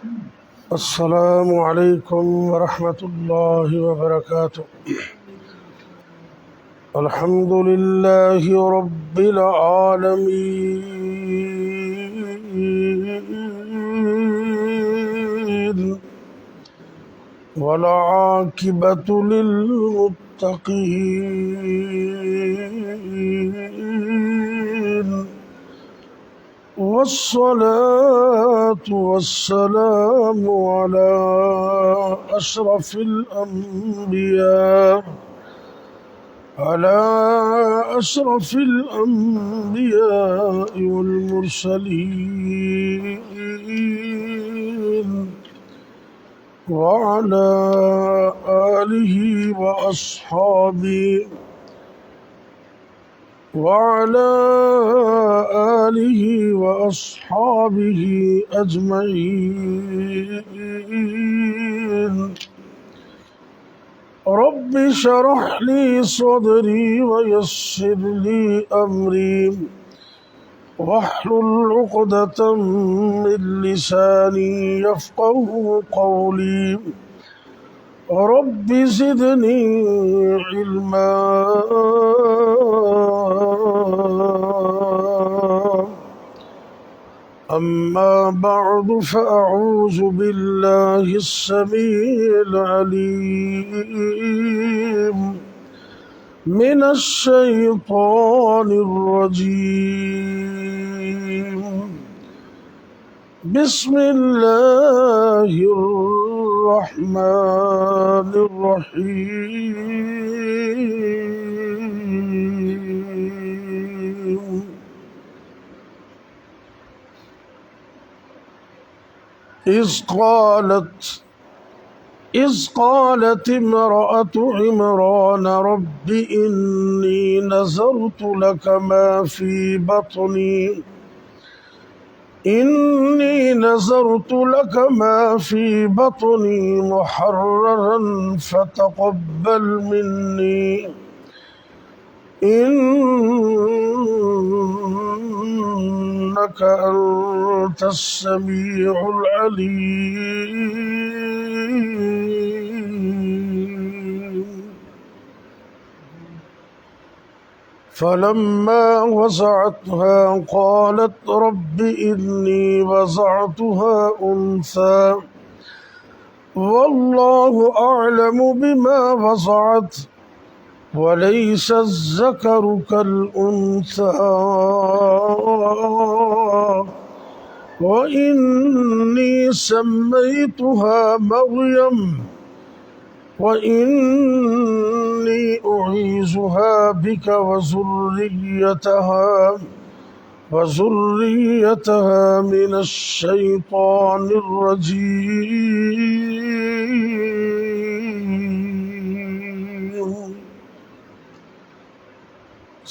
السلام عليكم ورحمة الله وبركاته. الحمد لله رب العالمين والعاقبة للمتقين والصلاة والسلام على أشرف الأنبياء والمرسلين وعلى آله وأصحابه أجمعين. رب اشرح لي صدري ويسر لي أمري واحلل عقدة من لساني يفقه قولي. رب زدني علما. أما بعد فأعوذ بالله السميع العليم من الشيطان الرجيم. بسم الله الرحمن الرحيم. إذ قالت امرأة عمران رب إني نذرت لك ما في بطني محررا فتقبل مني إنك أنت السميع العليم. فلما وضعتها قالت رب إني وضعتها أنثى والله أعلم بما وضعت وليس الذكر كالأنثى وإني سميتها مريم وإني أعيذها بك وذريتها من الشيطان الرجيم.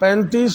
35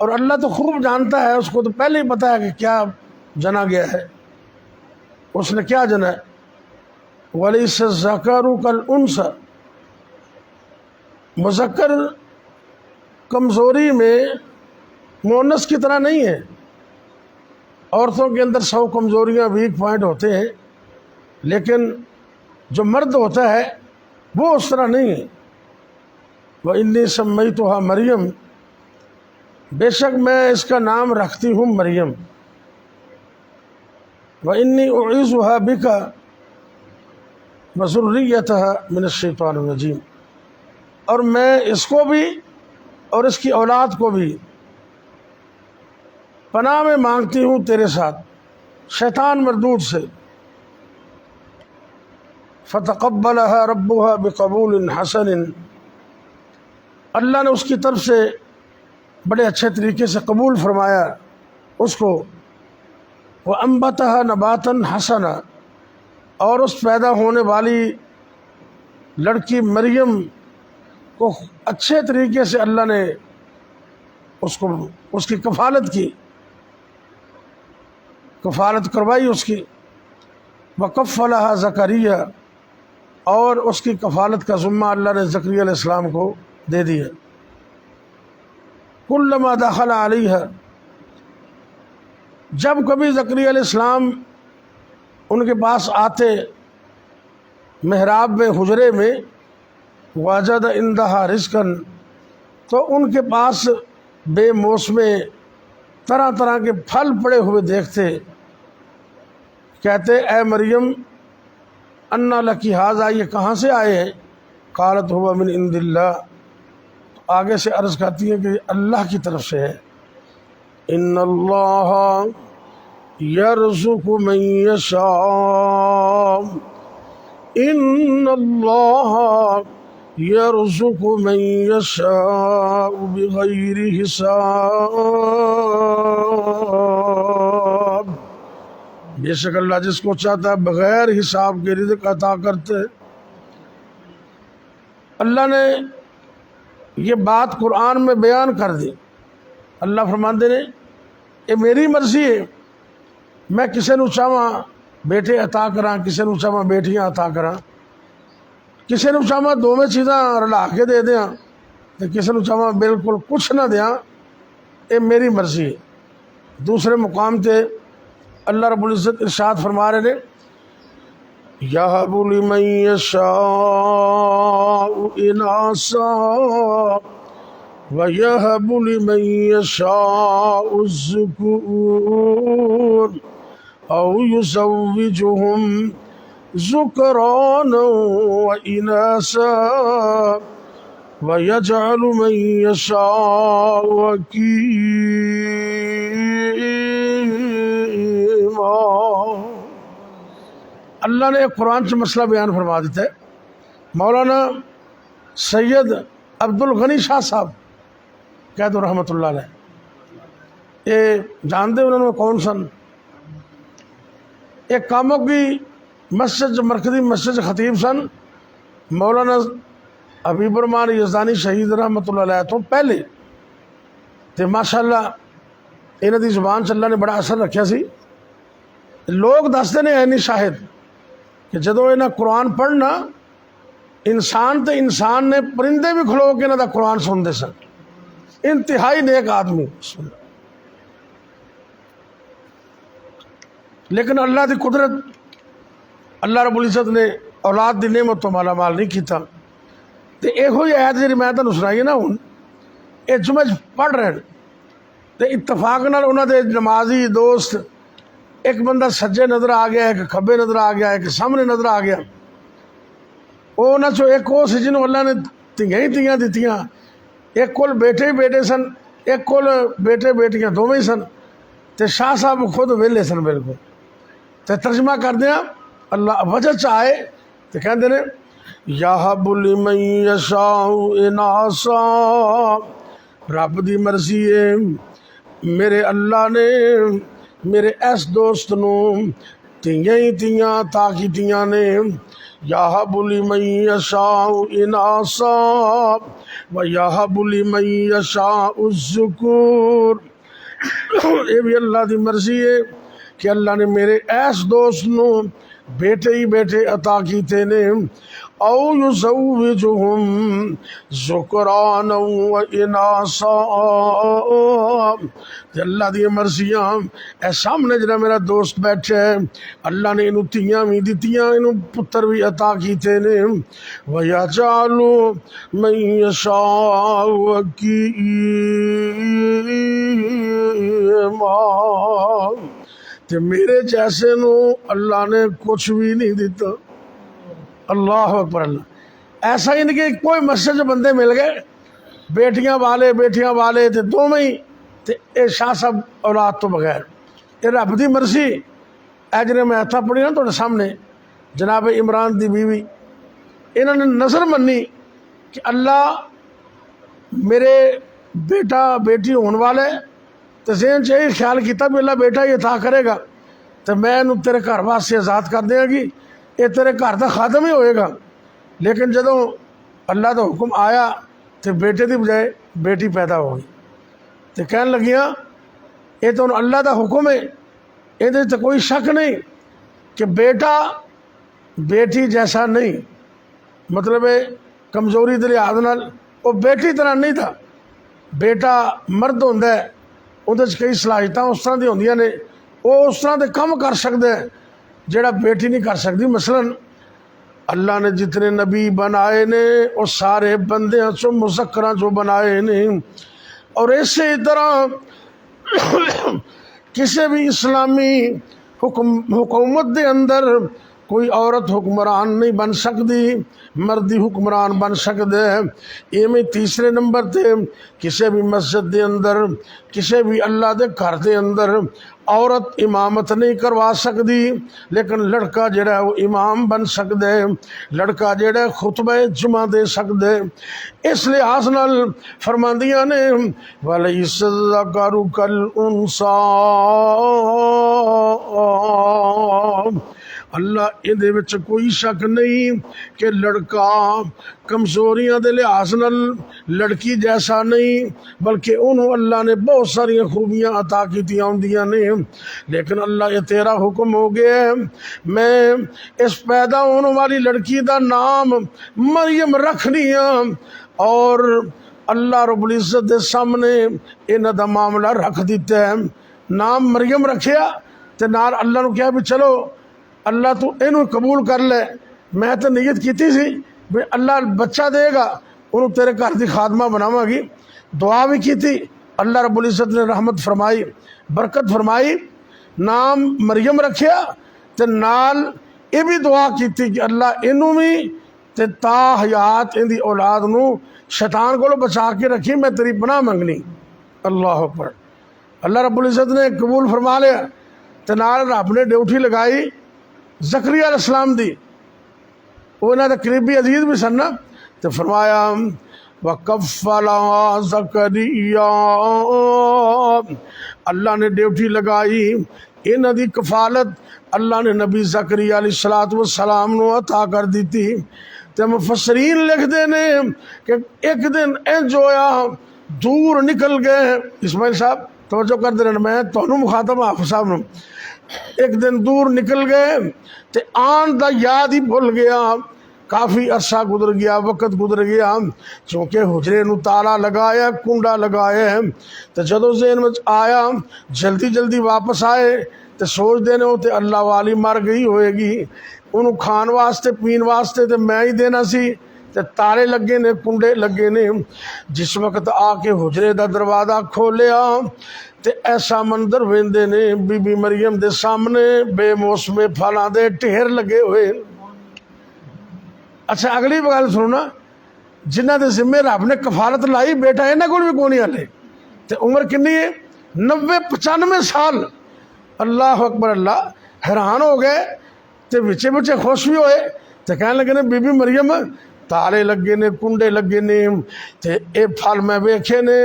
اور اللہ تو خوب جانتا ہے، اس کو تو پہلے ہی پتا ہے کہ کیا جنا گیا ہے، اس نے کیا جنا ہے۔ وَلَيْسَ الذَّكَرُ كَالْأُنثَىٰ، مذکر کمزوری میں مؤنث کی طرح نہیں ہے۔ عورتوں کے اندر 100 کمزوریاں، ویک پوائنٹ ہوتے ہیں، لیکن جو مرد ہوتا ہے وہ اس طرح نہیں ہے۔ وَإِنِّي سَمَّيْتُهَا مریم، بے شک میں اس کا نام رکھتی ہوں مریم۔ وَإِنِّي أُعِيذُهَا بِكَ وَذُرِّيَّتَهَا مِنَ الشَّيْطَانِ الرَّجِيمِ، اور میں اس کو بھی اور اس کی اولاد کو بھی پناہ میں مانگتی ہوں تیرے ساتھ شیطان مردود سے۔ فَتَقَبَّلَهَا رَبُّهَا بِقَبُولٍ حَسَنٍ، اللہ نے اس کی طرف سے بڑے اچھے طریقے سے قبول فرمایا اس کو۔ وَأَنبَتَهَا نَبَاتًا حَسَنًا، اور اس پیدا ہونے والی لڑکی مریم کو اچھے طریقے سے اللہ نے اس کی کفالت کی، کفالت کروائی اس کی۔ وَكَفَّلَهَا زَكَرِيَّا، اور اس کی کفالت کا ذمہ اللہ نے زکریا علیہ السلام کو دے دیا۔ كُلَّمَا دَخَلَ عَلَيْهَا، جب کبھی زکریا علیہ السلام ان کے پاس آتے محراب میں، حجرے میں، وَجَدَ عِندَهَا رِزْقًا، تو ان کے پاس بے موسمے طرح طرح کے پھل پڑے ہوئے دیکھتے، کہتے اے مریم انا لکی ھذا، یہ کہاں سے آئے ہیں؟ قالت هو من عند اللہ، آگے سے عرض کرتی ہیں کہ اللہ کی طرف سے ہے۔ ان اللہ یرزق من یشاء، ان اللہ یرزق من یشاء بغیر حساب، بے شک اللہ جس کو چاہتا ہے بغیر حساب کے رزق عطا کرتے۔ اللہ نے یہ بات قرآن میں بیان کر دی۔ اللہ فرماندے نے یہ میری مرضی ہے، میں کسے نو چاہواں بیٹے عطا کراں، کسے نو چاہواں بیٹیاں عطا کراں، کسے نو چاہواں دوویں چیزاں رلا کے دے دیاں، تو کسے نو چاہواں بالکل کچھ نہ دیاں، یہ میری مرضی ہے۔ دوسرے مقام تے اللہ رب العزت ارشاد فرما رہے نے یَهَبُ لِمَن يَشَاءُ إِنَاثًا وَيَهَبُ لِمَن يَشَاءُ الذُّكُورَ أَوْ يُزَوِّجُهُمْ ذُكْرَانًا وَإِنَاثًا وَيَجْعَلُ مَن يَشَاءُ عَقِيمًا۔ اللہ نے ایک قرآن سے مسئلہ بیان فرما دیتا ہے۔ مولانا سید عبد الغنی شاہ صاحب کہہ دو رحمۃ اللہ علیہ، یہ جانتے انہوں نے کون سن؟ ایک کاموں کی مسجد، مرکزی مسجد خطیب سن، مولانا حبیب الرحمان یزدانی شہید رحمۃ اللہ علیہ تو پہلے تے ماشاءاللہ انہاں دی زبان سے اللہ نے بڑا اثر رکھیا سی۔ لوگ دستے نے اینی شاہد کہ جدو انہاں قرآن پڑھنا، انسان تے انسان نے پرندے بھی کھلو کے انہاں دا قرآن سنتے سن، انتہائی نیک آدمی۔ لیکن اللہ دی قدرت، اللہ رب العزت نے اولاد دی نعمت تو مالا مال نہیں کیتا۔ تے ایہو ہی آیت جی میں تانوں سنائی نا ہن، اے جمعہ پڑھ رہے ہیں تے اتفاق نال انہاں دے نمازی دوست، ایک بندہ سجے نظر آ گیا، ایک کھبے نظر آ گیا، ایک سامنے نظر آ گیا۔ وہ انہاں چوں ایک وہ سی جنہوں اللہ نے تیاں ہی تیاں دتیاں، ایک کول بیٹے ہی بیٹے سن، ایک کول بیٹے بیٹیاں دوویں ہی سن، تے شاہ صاحب خود ویلے سن بالکل۔ تے ترجمہ کر دیا اللہ وجہ چاہے تے کہندے نے یَهَبُ لِمَن يَشَاءُ إِنَاثًا، رب دی مرضی ہے، میرے اللہ نے میرے اس دوست نو تیاں ہی تیاں عطا کیتیاں نے، یہب لمن یشاء اناثا ویہب لمن یشاء الذکور۔ یہ بھی اللہ دی مرضی ہے کہ اللہ نے میرے ایس دوست نو بیٹے ہی بیٹے عطا کیتے نے، او یزوجہم ذکرانا و اناثا، اللہ دی مرضیاں اے سامنے جڑا میرا دوست بیٹھا ہے اللہ نے انہوں تیاں بھی دتیاں، انہوں پتر بھی عطا کیتے نے، وَيَجْعَلُ مَن يَشَاءُ عَقِيمًا، تے میرے جیسے نو اللہ نے کچھ بھی نہیں دیتا۔ اللہ اکبر۔ اللہ ایسا ہی نہیں کہ کوئی مسجد جو بندے مل گئے بیٹیاں والے تے دو میں ہی تے اے شاہ صاحب اولاد تو بغیر، یہ رب دی مرضی۔ اے جنہیں میں ہتھا پڑھی نا تھوڑے سامنے جناب عمران دی بیوی، انہوں نے نظر منی کہ اللہ میرے بیٹا بیٹی ہونے والے تو ذہن چاہیے خیال کیتا بھی اللہ بیٹا یہ عطا کرے گا تو میں انہوں تیرے گھر واسطے آزاد کر دیا گی، یہ تیرے گھر دا خادم ہی ہوئے گا۔ لیکن جدوں اللہ دا حکم آیا تو بیٹے دی بجائے بیٹی پیدا ہو گئی، تو کہنے لگیاں یہ تو اللہ دا حکم ہے، یہ تو کوئی شک نہیں کہ بیٹا بیٹی جیسا نہیں، مطلب ہے کمزوری دے لحاظ نال وہ بیٹی طرح نہیں تھا، بیٹا مرد ہوندا ہے اندر کئی صلاحیتاں اس طرح دی ہوندیاں نے، وہ اس طرح دے کم کر سکتا ہے جڑا بیٹی نہیں کر سکتی۔ مثلا اللہ نے جتنے نبی بنائے نے وہ سارے بندیاں چو مذکراں جو بنائے نے، اور اسی طرح کسی بھی اسلامی حکومت دے اندر کوئی عورت حکمران نہیں بن سکتی، مردی حکمران بن سکتے ہیں۔ یہ میں تیسرے نمبر تے کسی بھی مسجد دے اندر کسی بھی اللہ دے گھر دے اندر عورت امامت نہیں کروا سکتی، لیکن لڑکا جڑا ہے وہ امام بن سکتا ہے، لڑکا جڑا ہے خطبہ جمعہ دے سکتا ہے۔ اس لحاظ نال فرماندیاں نے وَلَيْسَ الذَّكَرُ كَالْأُنثَىٰ، اللہ اندے وچ کوئی شک نہیں کہ لڑکا کمزوریاں دے لحاظ نال لڑکی جیسا نہیں، بلکہ انہوں اللہ نے بہت ساری خوبیاں عطا کیتیاں ہوندیاں نے، لیکن اللہ یہ تیرا حکم ہو گیا ہے میں اس پیدا ہونے والی لڑکی دا نام مریم رکھنی ہاں، اور اللہ رب العزت دے سامنے انہاں دا معاملہ رکھ دیتا ہے، نام مریم رکھیا تے نال اللہ نو کہا بھی چلو اللہ تو اینو قبول کر لے، میں تو نیت کیتی سی بھی اللہ بچہ دے گا انہوں تیرے گھر دی خادمہ بناواں گی، دعا بھی کی تھی، اللہ رب العزت نے رحمت فرمائی برکت فرمائی، نام مریم رکھیا تے نال یہ بھی دعا کی تھی کہ اللہ انہوں بھی تے تا حیات ان دی اولاد نو شیطان کو بچا کے رکھی، میں تیری پناہ منگنی۔ اللہ اکبر۔ اللہ رب العزت نے قبول فرما لیا تے نال رب نے ڈیوٹی لگائی زکریا علیہ السلام دی، وہ انہاں دے قریبی عزیز بھی سن، تو فرمایا وَكَفَّلَهَا زَكَرِيَّا، اللہ نے ڈیوٹی لگائی انہاں دی کفالت اللہ نے نبی زکریا علیہ السلام نو عطا کر دی تھی۔ تے مفسرین لکھ دینے کہ ایک دن انج ہویا دور نکل گئے، اسماعیل صاحب توجہ کر دینا، میں تونوں مخاطب حافظ صاحب نو، ایک دن دور نکل گئے تے آن دا یاد ہی بھول گیا، کافی عرصہ گزر گیا، وقت گزر گیا، چونکہ حجرے نو تالا لگایا کنڈا لگایا ہے، تو جدو ذہن میں آیا جلدی جلدی واپس آئے تو سوچ دینے ہوتے اللہ والی مر گئی ہوئے گی، انہوں کھان واسطے پین واسطے تو میں ہی دینا سی، تے تالے لگے نے کنڈے لگے نے۔ جس وقت آ کے حجرے دا دروازہ کھولیا تے ایسا منظر ویندے نے بی بی مریم دے سامنے بے موسم پھلاں دے ٹھیر لگے ہوئے۔ اچھا اگلی گل سنو نا، جنہ دے ذمہ رب نے کفالت لائی بیٹا انہاں کول بھی کونی ہلے، تے عمر کنی ہے 90-95 سال۔ اللہ اکبر۔ اللہ حیران ہو گئے تے بچے بچے خوش بھی ہوئے تے کہنے لگے نے بی بی مریم تالے لگے نے کنڈے لگے نے تے اے پھل میں ویکھے نے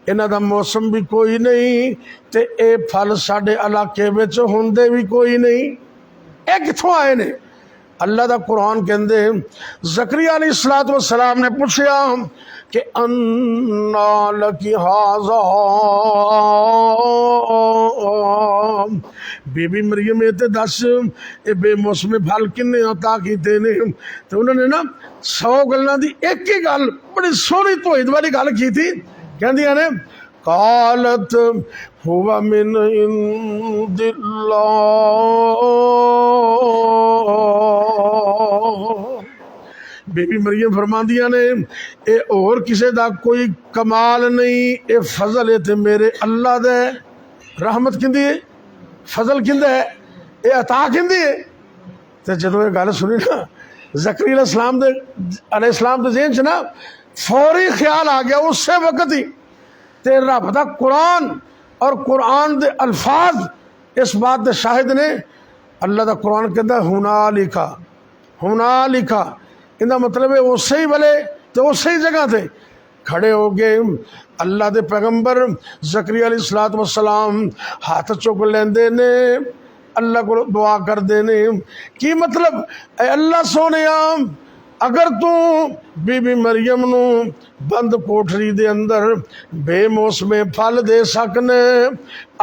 انہاں دا موسم بھی کوئی نہیں تے اے پھل ساڈے علاقے وچ ہوندے بھی کوئی نہیں، اے کتھوں آئے نے؟ اللہ دا قرآن کہندے زکریا علیہ السلام نے پوچھیا کہ انا لکی ھذا، بی بی مریم تے دس اے بے موسم پھل کنے عطا کیتے نے؟ تے انہوں نے نا 100 گلاں دی ایک ہی گل بڑی سونی توحید والی گل کی تھی، کہندیاں نے قالت هو من عند اللہ، بی بی مریم فرماندیاں نے اے اور کسے دا کوئی کمال نہیں، اے فضل ہے تے میرے اللہ دے، رحمت کندی ہے، فضل کندہ ہے، اے عطا کندی ہے۔ تے جدوں یہ گل سنی نا زکریا علیہ السلام دے ذہن چ نا فوری خیال آ گیا اسی وقت ہی، تے رب دا قرآن اور قرآن دے الفاظ اس بات دے شاہد نے۔ اللہ دا قرآن کہتا ہے ہنالکا، انہا مطلب ہے اسی ہی بلے تو اسی ہی جگہ تھے کھڑے ہو گئے اللہ دے پیغمبر زکریا علیہ السلام، ہاتھ چک لیندے نے، اللہ کو دعا کر دینے کی مطلب اے اللہ سونیا اگر تو بی بی مریم نو بند کوٹری دے اندر بے موسمے پھل دے سکنے،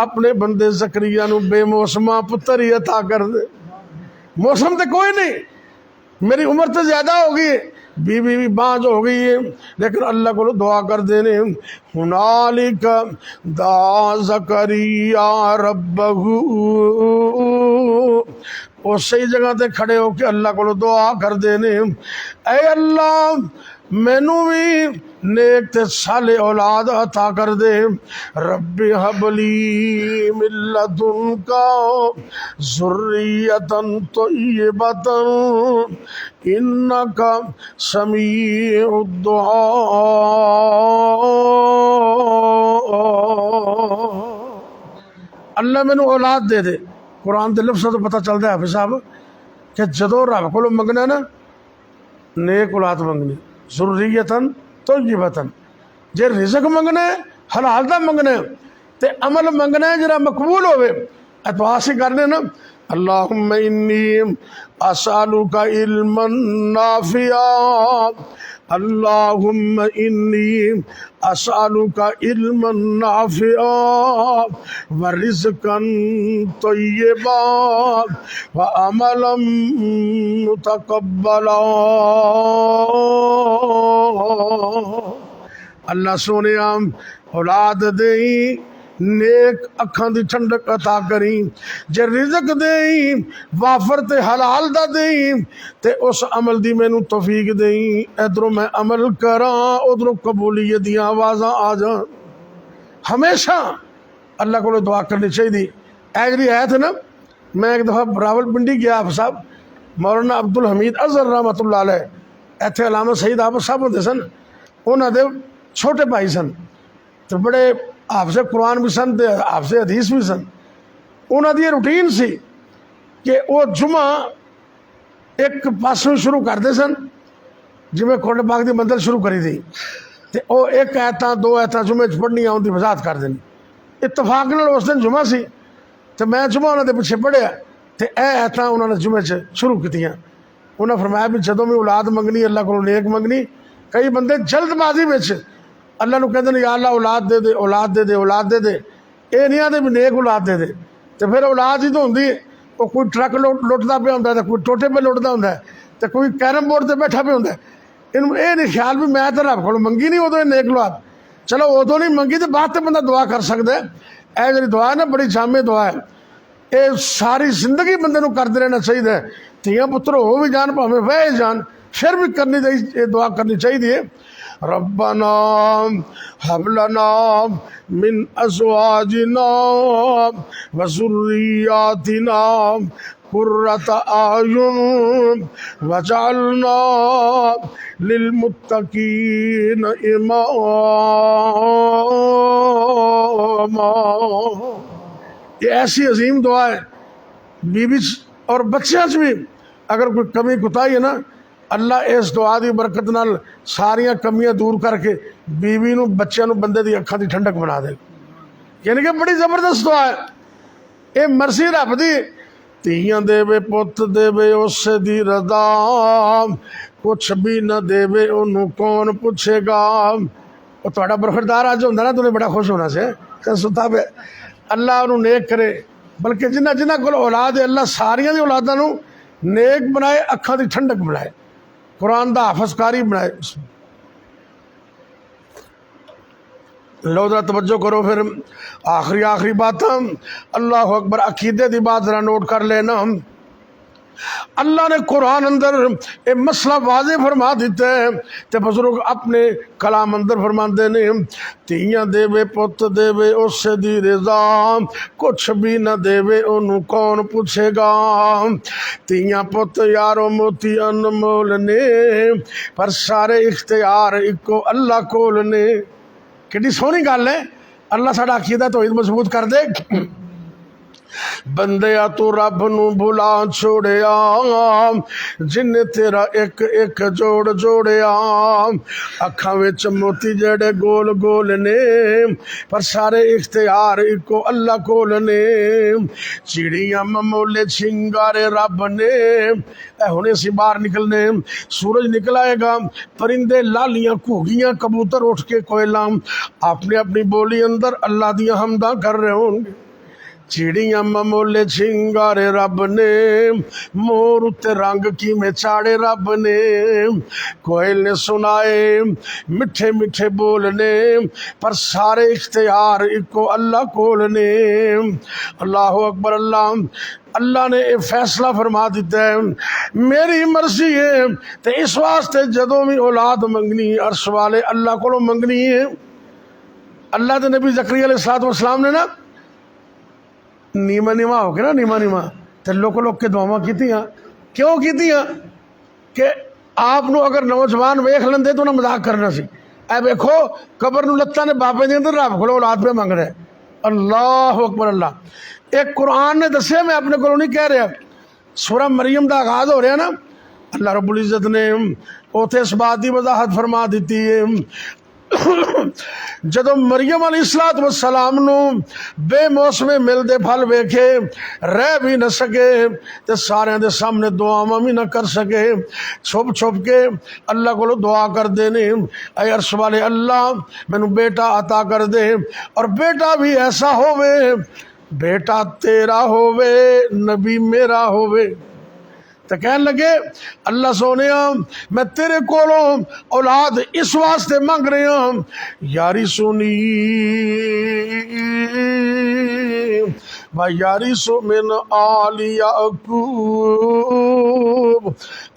اپنے بندے زکریا نو بے موسمہ پتر ہی عطا کر دے۔ موسم تے کوئی نہیں، میری عمر تو زیادہ ہوگی، بیوی بھی بانج ہو گئی ہے، لیکن اللہ کو دعا کر دینے ہنالک دعا زکریا ربہ، اور صحیح جگہ تے کھڑے ہو کے اللہ کو دعا کر دینے اے اللہ مینوں بھی نیک تے صالح اولاد عطا کر دے، رب ہب لی من لدنک ذریۃ طیبۃ انک سمیع الدعاء۔ اللہ مینوں اولاد دے دے۔ قرآن دے لفظ تو پتہ چلتا ہے حافظ صاحب کہ جدو رب کو منگنا نا نیک اولاد منگنی، ذریتاً طیبتاً، جے رزق منگنا ہے حلال دا منگنا ہے تے عمل منگنا ہے جرا مقبول ہوئے، اتواس ہی کرنے نا اللہم انی اسالک علما نافعا، اللہم انی اسالک علما نافعا ورزقا طیبا وعملا متقبلا۔ اللہ سونے اولاد دیں، نیک اکھاں دی ٹھنڈک عطا کریں، جے رزق دیں وافر تے حلال دا دیں تے اس عمل دی مینوں توفیق دیں، ادھروں میں عمل کراں ادھروں قبولیت دیاں آوازاں آ جان۔ ہمیشہ اللہ کو دعا کرنی چاہیے۔ اے جڑی آیت ہے نا، میں ایک دفعہ راول پنڈی گیا آپ صاحب، مولانا عبدالحمید اظہر رحمۃ اللہ علیہ ایتھے علامہ سعید آپ صاحب ہوندے سن، انہاں دے چھوٹے بھائی سن تو بڑے حافظ قرآن بھی سن تے حافظ حدیث بھی سن۔ انہاں دی روٹین سی کہ وہ جمعہ ایک پاسوں شروع کرتے سن، جویں کھوٹے پاک دی منزل شروع کری تھی تے او ایک آیتاں دو آیتاں جمعے پڑھنی آن دی وضاحت کر دینی۔ اتفاق نال اس دن جمعہ سی تے میں جمعہ انہاں دے پیچھے پڑھیا تے اے آیتاں انہاں نے جمعے چ شروع کیتیاں۔ انہاں فرمایا بھی جدوں بھی اولاد منگنی اللہ کو نیک منگنی، کئی بندے جلد بازی وچ اللہ نو کہندے نے یا اللہ اولاد دے دے اولاد دے دے اولاد دے دے، اے نہیں آندے بھی نیک اولاد دے دے، تے پھر اولاد ہی تو ہوندی ہے، وہ کوئی ٹرک لٹدا پیا ہوندا ہے، کوئی ٹوٹے پہ لٹدا ہوندا ہے، تے کوئی کیرم بورڈ تے بیٹھا پہ ہوندا ہے۔ انہوں اے نہیں خیال بھی میں تے رب کولوں منگی نہیں ادوں نیک اولاد، چلو ادوں نہیں منگی تے بعد تے بندہ دعا کر سکدا ہے۔ اے جڑی دعا ہے نا بڑی جامع دعا ہے، اے ساری زندگی بندے نو کرتے رہنا چاہیے، تھیاں پتر ہو بھی جان پاویں وہے جان پھر بھی کرنی چاہیے، دعا کرنی چاہیے ربنا هب لنا من ازواجنا وذرياتنا قرة اعين واجعلنا للمتقين اماما۔ یہ ایسی عظیم دعا ہے، بیوی اور بچیاں چ بھی اگر کوئی کمی کوتاہی ہے نا، اللہ اس دعا دی برکت نال ساریاں کمیاں دور کر کے بیوی نو بچیاں نو بندے دی اکھاں دی ٹھنڈک بنا دے، یعنی کہ بڑی زبردست دعا ہے۔ اے مرضی رب دی ਧੀਆਂ ਦੇਵੇ ਪੁੱਤ ਦੇਵੇ ਉਸੇ ਦੀ ਰਜ਼ਾ, ਕੁਛ ਵੀ ਨਾ ਦੇਵੇ ਉਹਨੂੰ ਕੌਣ ਪੁੱਛੇਗਾ। ਉਹ ਤੁਹਾਡਾ ਬਰਖੁਰਦਾਰ ਅੱਜ ਹੁੰਦਾ ਨਾ, ਤੁਸੀਂ ਬੜਾ ਖੁਸ਼ ਹੋਣਾ ਸੀ ਸੁੱਤਾ ਪਿਆ। ਅੱਲਾ ਉਹਨੂੰ ਨੇਕ ਕਰੇ, ਬਲਕਿ ਜਿਨ੍ਹਾਂ ਕੋਲ ਔਲਾਦ ਹੈ ਅੱਲਾ ਸਾਰੀਆਂ ਦੀ ਔਲਾਦਾਂ ਨੂੰ نیک بنائے، اکھاں دی ٹھنڈک بنائے، قرآن دا حافظ کاری بنائے۔ لو ذرا توجہ کرو، پھر آخری باتاں اللہ اکبر عقیدے دی بات ذرا نوٹ کر لینا۔ اللہ نے قرآن اندر یہ مسئلہ واضح فرما دیتا ہے تے بزرگ اپنے کلام اندر فرماندے نے، تیاں دے پت دے اس دی رضا، کچھ بھی نہ دے انہوں کون پوچھے گا۔ تیاں پت یارو موتی انمول نے، پر سارے اختیار اکو اللہ کول نے۔ کتنی سونی گل ہے، اللہ ساڈا عقیدہ توحید مضبوط کر دے۔ بندیا تو رب نو بھلا چھوڑیا، جن تیرا ایک ایک جوڑ جوڑیا۔ اکھاں وچ موتی جڑے گول گول نے، پر سارے اختیار اکو اللہ کول نے۔ چڑیاں ممولے چھنگارے رب نے، اے ہونے سی باہر نکلنے، سورج نکل آئے گا، پرندے لالیاں گھوگیاں کبوتر اٹھ کے کوئلہ اپنی اپنی بولی اندر اللہ دیاں حمداں کر رہے ہوں گے۔ چڑیاں ممولے چھنگارے رب نے، مور تے رنگ کی میں چاڑے رب نے۔ کوئل نے سنائے مٹھے مٹھے بولنے، پر سارے اختیار اکو اللہ کول نے۔ اللہ اکبر۔ اللہ نے یہ فیصلہ فرما دیتا ہے میری مرضی ہے، تے اس واسطے جدوں بھی اولاد منگنی عرش والے اللہ کو منگنی ہے۔ اللہ دے نبی زکریا علیہ السلام نے نا نیما ہو کے نا نیما تے لوگ کے دعاواں کیتیاں، کیوں کیتیاں؟ کہ آپ نو اگر نوجوان ویکھ لیندے تو انہاں مذاق کرنا سی، اے ویکھو قبر نو لتاں نے بابے دے اندر رب کولوں اولاد پہ منگ رہا ہے۔ اللہ اکبر۔ اللہ ایک قرآن نے دسیا، میں اپنے کولوں نہیں کہہ رہا، سورہ مریم دا آغاز ہو رہا نا، اللہ رب العزت نے اوتھے اس بات دی وضاحت فرما دیتی ہے جدو مریم علیہ السلام نو بے موسمے ملدے پھل ویکھے، رہ بھی نہ سکے تے سارے دے سامنے دعاواں بھی نہ کر سکے، چھپ چھپ کے اللہ کو دعا کر دینے، اے عرش والے اللہ مینوں بیٹا عطا کر دے، اور بیٹا بھی ایسا ہووے، بیٹا تیرا ہووے نبی میرا ہووے۔ تو کہنے لگے اللہ سونیا میں تیرے کولوں اولاد اس واسطے مانگ رہے ہوں، یاری سنی و یاری سو من آل یعقوب۔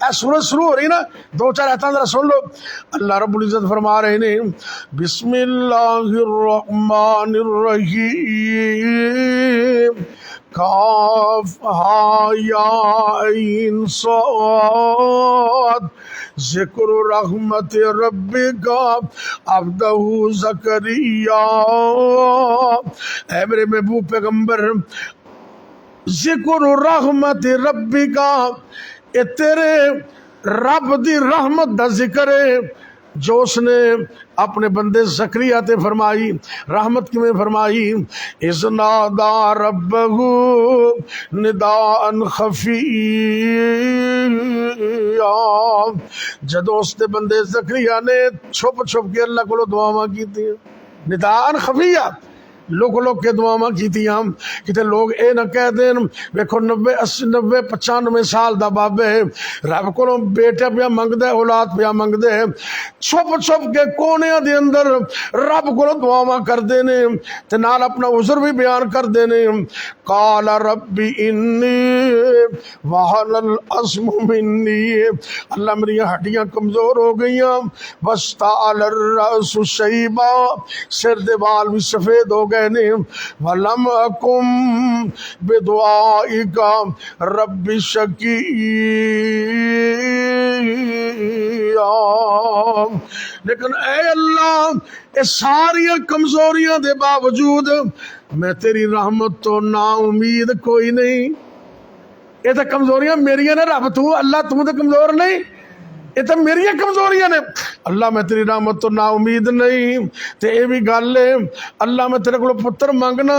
اے سورج شروع ہو رہی نا، دو چار آیتاں ذرا سن لو۔ اللہ رب العزت فرما رہے ہیں بسم اللہ الرحمن الرحیم، کاف ہا یا عین صاد، ذکر رحمت ربک عبدہ زکریا۔ اے میرے محبوب پیغمبر، ذکر رحمت ربک، اے تیرے رب دی رحمت دا ذکر ہے جو اس نے اپنے بندے زکریا تے فرمائی۔ رحمت کی میں فرمائی اذ نادا ربہ نداء خفیا، جدو اس دے بندے زکریا نے چھپ چھپ کے اللہ کو دعاواں کی تھی، نداء خفیا، لوگ کے دعاواں کیتیاں، کتے لوگ اے نہ کہہ دیں ویکھو 90-95 سال دا بابے رب کو بیٹا پیا منگ دے، اولاد پیا منگ دے، چھپ چھپ کے کونیاں دے اندر رب کو دعاواں کر دینے تے نال اپنا عذر بھی بیان کر دینے۔ قال ربی انی وہن العظم منی، اللہ میری ہڈیاں کمزور ہو گئیاں، واشتعل الرأس شیبا، سر دے بال بھی سفید ہو گئے نے، وَلَمْ أَكُمْ بِدُعَائِكَ رَبِّ شَقِيًّا۔ لیکن اے اللہ اس ساری کمزوریاں دے باوجود میں تیری رحمت تو نا امید کوئی نہیں۔ یہ تو کمزوریاں میریاں نے رب تو اللہ تو کمزور نہیں، یہ تو میری کمزوریاں نے۔ اللہ میں تیری رحمت تو نا امید نہیں. تے اے بھی گل ہے اللہ میں تیرے کو پتر منگنا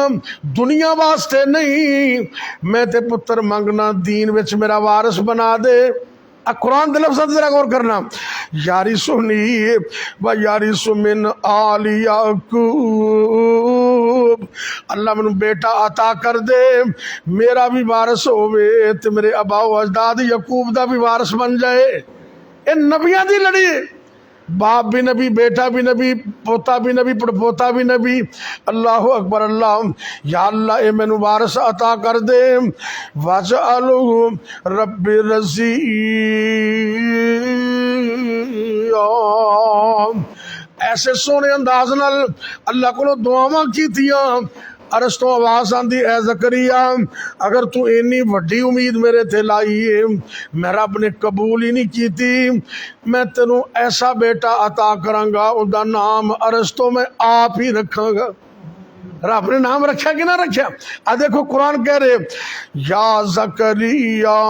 دنیا واسطے نہیں، میں تے پتر منگنا دین وچ میرا وارث بنا دے. قرآن دے لفظ ذرا غور کرنا، یاری سنی و یاری سمن آل یعقوب، اللہ مینوں بیٹا عطا کر دے میرا بھی وارث ہوئے تے میرے ابا و اجداد یعقوب دا بھی وارث بن جائے. اے نبیاں دی لڑی ہے، باپ بھی نبی، بیٹا بھی نبی، پوتا بھی نبی، پڑپوتا بھی نبی. اللہ اکبر. اللہ یا اللہ اے مینوں وارث عطا کر دے. واجعلہ رب رضیٰ، ایسے سونے انداز نال اللہ کو دعاواں کیتیاں. عرش تو آواز آندی اے زکریا اگر تو اینی وڈی امید میرے تے لائی ہے میں رب نے قبول ہی نہیں کیتی، میں تینوں ایسا بیٹا عطا کراں گا ان دا نام عرش تو میں آپ ہی رکھاں گا. رب نے نام رکھا کہ نہ رکھا؟ دیکھو قرآن کہہ رہے یا زکریا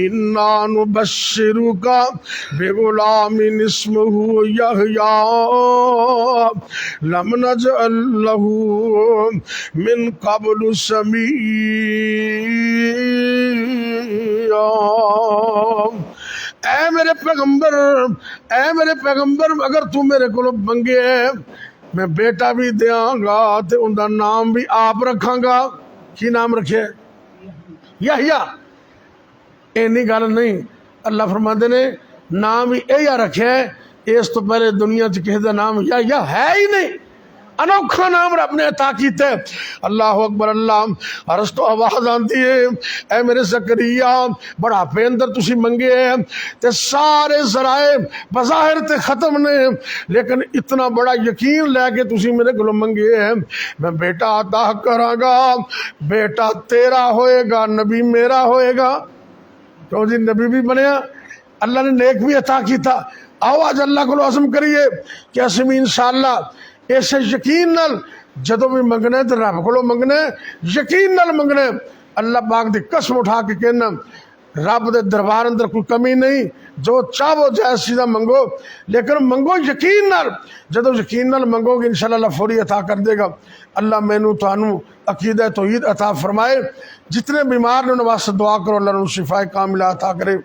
انا نبشرک بغلام اسمہ یحییٰ لم نجعل لہ من قبل سمیعا. اے میرے پیغمبر اگر تو میرے کو منگے میں بیٹا بھی دیاں گا تے ان دا نام بھی آپ رکھاں گا. کی نام رکھے؟ یحییٰ. اینی گل نہیں، اللہ فرماندے نے نام ہی یحییٰ رکھے، اس تو پہلے دنیا چ کسی دا نام یحییٰ ہے ہی نہیں. انوکھا نام رب نے عطا کیتا ہے. اللہ اکبر. اللہ عرش تو آواز آندی ہے اے میرے زکریا بڑھاپے اندر تسی منگے ہیں تے سارے ذرائع بظاہر تے ختم نے، لیکن اتنا بڑا یقین لے کے تسی میرے کو منگے ہیں میں بیٹا عطا کراں گا. بیٹا تیرا ہوئے گا، نبی میرا ہوئے گا. کیوں جی نبی بھی بنیا، اللہ نے نیک بھی عطا کیتا. آؤ آج اللہ کو عزم کریے کہ اسم انشاءاللہ ایسے یقین نال جدوں بھی منگنے تو رب کو منگنے یقین نال منگنے. اللہ پاک دی قسم اٹھا کے کہنا رب دے دربار اندر کوئی کمی نہیں، جو چاہو جائز چیزاں منگو لیکن منگو یقین نال. جدوں یقین نال منگو گے انشاءاللہ اللہ فوری عطا کر دے گا. اللہ مینوں تانوں عقیدہ توحید عطا فرمائے. جتنے بیمار نے ان واسطے دعا کرو اللہ انہوں شفا کاملہ عطا کرے.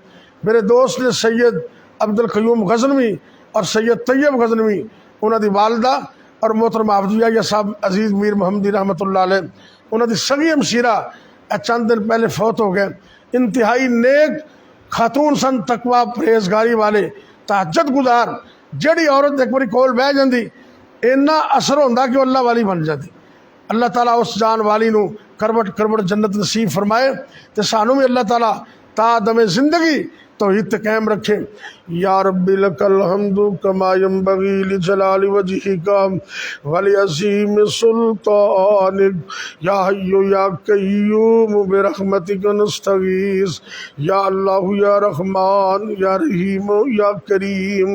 میرے دوست نے سید عبدالقیوم غزنوی اور سید طیب غزنوی انہوں دی والدہ اور محترم عبداللہ صاحب عزیز میر محمدی رحمۃ اللہ علیہ انہوں دی سگی ہمشیرہ چند دن پہلے فوت ہو گئے. انتہائی نیک خاتون سن، تقوی پرہیزگاری والے، تہجد گزار. جڑی عورت ایک باری کول بہ جاندی اینا اثر ہوندا کہ اللہ والی بن جاتی. اللہ تعالیٰ اس جان والی نو کروٹ کروٹ جنت نصیب فرمائے تے سانوں بھی اللہ تعالیٰ تا دم زندگی توحید تے قائم رکھے. یا رب لک الحمد کما ینبغی لجلال وجہک ولعظیم سلطانک یا حی یا قیوم برحمتک نستغیث. یا اللہ یا رحمان یا رحیم یا کریم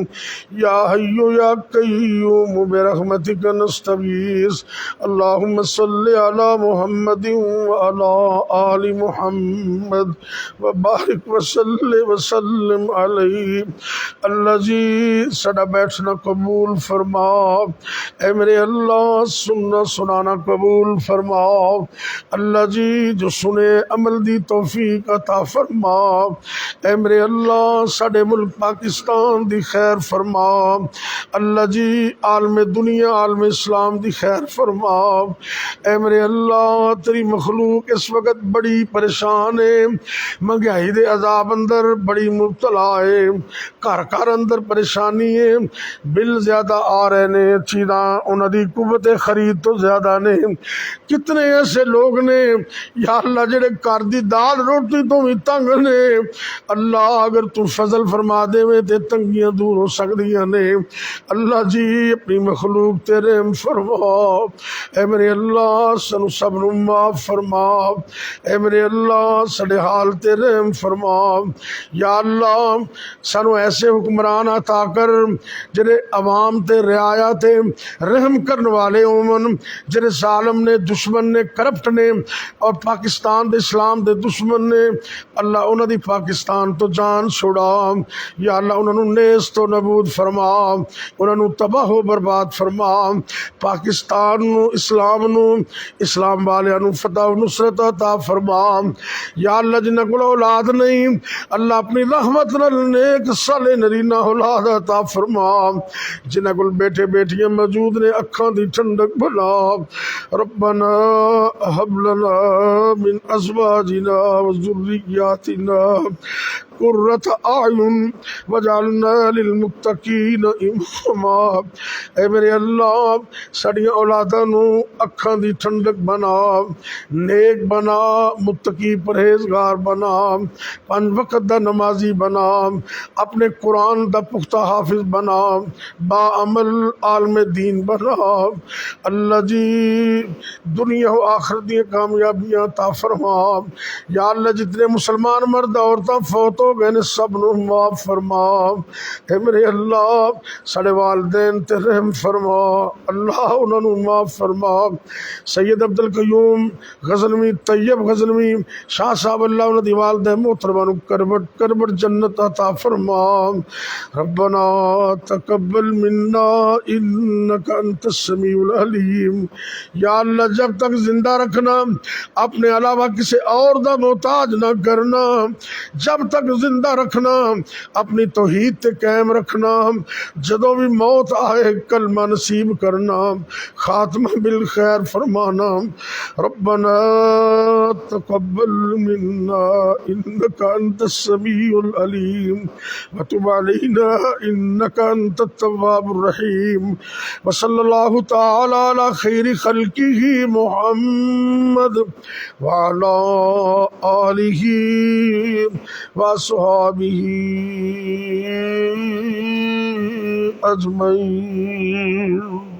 یا حی یا قیوم برحمتک نستغیث. اللہم صلی علی محمد وعلی آل محمد وبارک وسلم علیہ. اللہ جی سڑا بیٹھنا قبول فرما، اے میرے اللہ سننا سنانا قبول فرما. اللہ جی جو سنے عمل دی توفیق عطا فرما. اے میرے اللہ ساڑے ملک پاکستان دی خیر فرما. اللہ جی عالم دنیا عالم اسلام دی خیر فرما. اے میرے اللہ تیری مخلوق اس وقت بڑی پریشان ہے، مہنگائی دے عذاب اندر بڑی مبتلا ہے، گھر گھر اندر پریشانی ہے، بل زیادہ آ رہے نے، چیزاں انہاں دی قوت خرید تو زیادہ نے. کتنے ایسے لوگ نے یا اللہ جڑے گھر دی دال روٹی تو بھی تنگ نے. اللہ اگر تو فضل فرما دے تے تنگیاں دور ہو سکدیاں نے. اللہ جی اپنی مخلوق تے رحم فرما. اے میرے اللہ سانو سب نو معاف فرما. اے میرے اللہ ساڈے حال تے رحم فرما. یا اللہ سانو ایسے حکمران عطا کر جڑے عوام تے رعایا تے رحم کرن والے ہون، جڑے ظالم نے، دشمن نے، کرپٹ نے اور پاکستان دے اسلام دے دشمن نے، اللہ انہاں دی پاکستان تو جان چھڑا، یا اللہ انہاں نو نیست و نابود فرما، انہاں نو تباہ و برباد فرما، پاکستان نو، اسلام نو، اسلام والیاں نو فتح و نصرت عطا فرما، یا اللہ جنہاں کول اولاد نہیں اللہ اپنی رحمت نال نیک صالح نرینہ اولاد عطا فرما، جنہاں کول بیٹے بیٹیاں موجود نے اکھاں دی ٹھنڈک بنا، ربنا هب لنا من ازواجنا وذرياتنا قرۃ اعین وجعلنا للمتقین اماما، اے میرے اللہ ساڈیاں اولاداں نو اکھاں دی ٹھنڈک بنا، نیک بنا، متقی پرہیزگار بنا، پنج وقت دا نمازی بنا، اپنے قرآن دا پختہ حافظ بنا، با عمل عالم دین بنا، اللہ جی دنیا و آخرت دی کامیابیاں عطا فرما، یا اللہ جتنے مسلمان مرد عورتاں فوت ہو گئے نے سب نو معاف فرما، اے میرے اللہ ساڈے والدین تے رحم فرما، اللہ انہاں نو معاف فرما، سید عبد القیوم غزنوی، طیب غزنوی شاہ صاحب اللہ انہاں دی والدہ محترمہ نو کربٹ جنت عطا فرما، ربنا تقبل منا انک انت السمیع العلیم، یا اللہ جب تک زندہ رکھنا اپنے علاوہ کسی اور دا محتاج نہ کرنا، جب تک زندہ رکھنا اپنی توحید تے قائم رکھنا، جدوں بھی موت آئے کلمہ نصیب کرنا، خاتمہ بالخیر فرمانا، ربنا تقبل منا انک انت السمیع العلیم وتب علینا انک انت التواب الرحیم، وصلی اللہ تعالی علی خیر خلقہ محمد وعلی آلہ وصحبہ اجمعین۔